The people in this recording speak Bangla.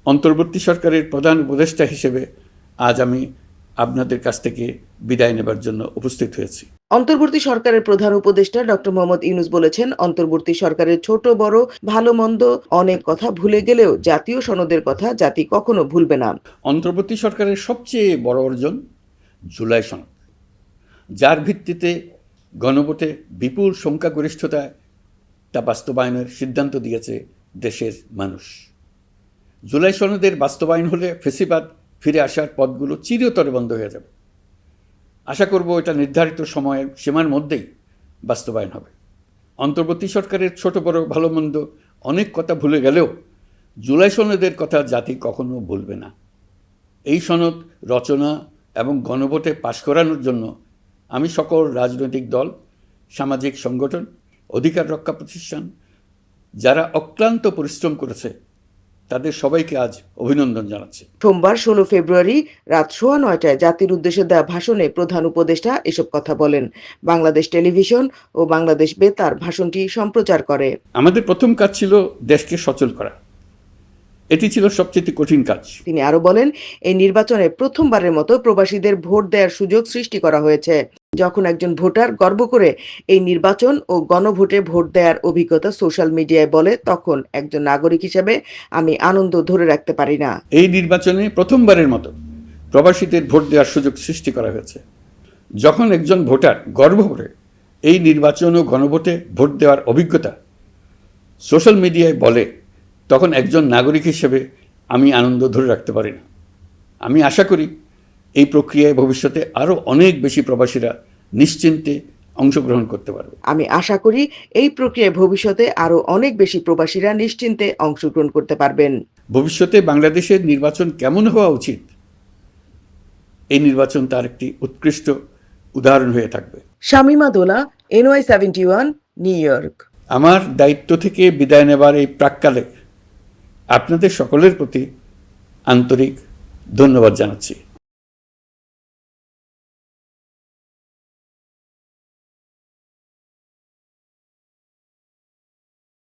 অন্তর্বর্তী সরকারের প্রধান উপদেষ্টা হিসেবে আজ আমি আপনাদের কাছ থেকে বিদায় নেবার জন্য উপস্থিত হয়েছি। অন্তর্বর্তী সরকারের প্রধান উপদেষ্টা ডক্টর মোহাম্মদ ইউনূস বলেছেন, অন্তর্বর্তী সরকারের ছোট বড় ভালো মন্দ অনেক কথা ভুলে গেলেও জাতীয় সনদের কথা জাতি কখনো ভুলবে না। অন্তর্বর্তী সরকারের সবচেয়ে বড় অর্জন জুলাই সনদ, যার ভিত্তিতে গণভোটে বিপুল সংখ্যাগরিষ্ঠতায় তা বাস্তবায়নের সিদ্ধান্ত দিয়েছে দেশের মানুষ। জুলাই সনদের বাস্তবায়ন হলে ফেসিবাদ ফিরে আসার পথগুলো চিরতরে বন্ধ হয়ে যাবে। আশা করব এটা নির্ধারিত সময়ের সীমার মধ্যেই বাস্তবায়ন হবে। অন্তর্বর্তী সরকারের ছোট বড় ভালো মন্দ অনেক কথা ভুলে গেলেও জুলাই সনদের কথা জাতি কখনো ভুলবে না। এই সনদ রচনা এবং গণভোটে পাশ করানোর জন্য আমি সকল রাজনৈতিক দল, সামাজিক সংগঠন, অধিকার রক্ষা প্রতিষ্ঠান যারা অক্লান্ত পরিশ্রম করেছে তাদের সবাইকে আজ অভিনন্দন জানাচ্ছি। সোমবার 16 ফেব্রুয়ারি রাত 9:15টায় জাতির উদ্দেশ্যে দেওয়া ভাষণে প্রধান উপদেষ্টা এসব কথা বলেন। বাংলাদেশ টেলিভিশন ও বাংলাদেশ বেতার ভাষণটি সম্প্রচার করে। আমাদের প্রথম কাজ ছিল দেশকে সচল করা। এটি ছিল সবচেয়ে কঠিন কাজ। তিনি আরো বলেন, এই নির্বাচনে প্রথমবারের মতো প্রবাসীদের ভোট দেওয়ার সুযোগ সৃষ্টি করা হয়েছে। যখন একজন ভোটার গর্ব করে এই নির্বাচন ও গণভোটে ভোট দেওয়ার অভিজ্ঞতা সোশ্যাল মিডিয়ায় বলে, তখন একজন নাগরিক হিসেবে আমি আনন্দ ধরে রাখতে পারি না। এই নির্বাচনে প্রথমবারের মতো প্রবাসীদের ভোট দেওয়ার সুযোগ সৃষ্টি করা হয়েছে। যখন একজন ভোটার গর্ব করে এই নির্বাচন ও গণভোটে ভোট দেওয়ার অভিজ্ঞতা সোশ্যাল মিডিয়ায় বলে, তখন একজন নাগরিক হিসেবে আমি আনন্দ ধরে রাখতে পারি না। আমি আশা করি এই প্রক্রিয়ায় ভবিষ্যতে আরও অনেক বেশি প্রবাসীরা নিশ্চিন্তে অংশগ্রহণ করতে পারবে। আমি আশা করি এই প্রক্রিয়ায় ভবিষ্যতে আরো অনেক বেশি প্রবাসীরা নিশ্চিন্তে অংশগ্রহণ করতে পারবেন। ভবিষ্যতে বাংলাদেশের নির্বাচন কেমন হওয়া উচিত, এই নির্বাচন তার একটি উৎকৃষ্ট উদাহরণ হয়ে থাকবে। শামীমা দোলা, NY71, নিউ ইয়র্ক। আমার দায়িত্ব থেকে বিদায় নেবার এই প্রাক্কালে আপনাদের সকলের প্রতি আন্তরিক ধন্যবাদ জানাচ্ছি।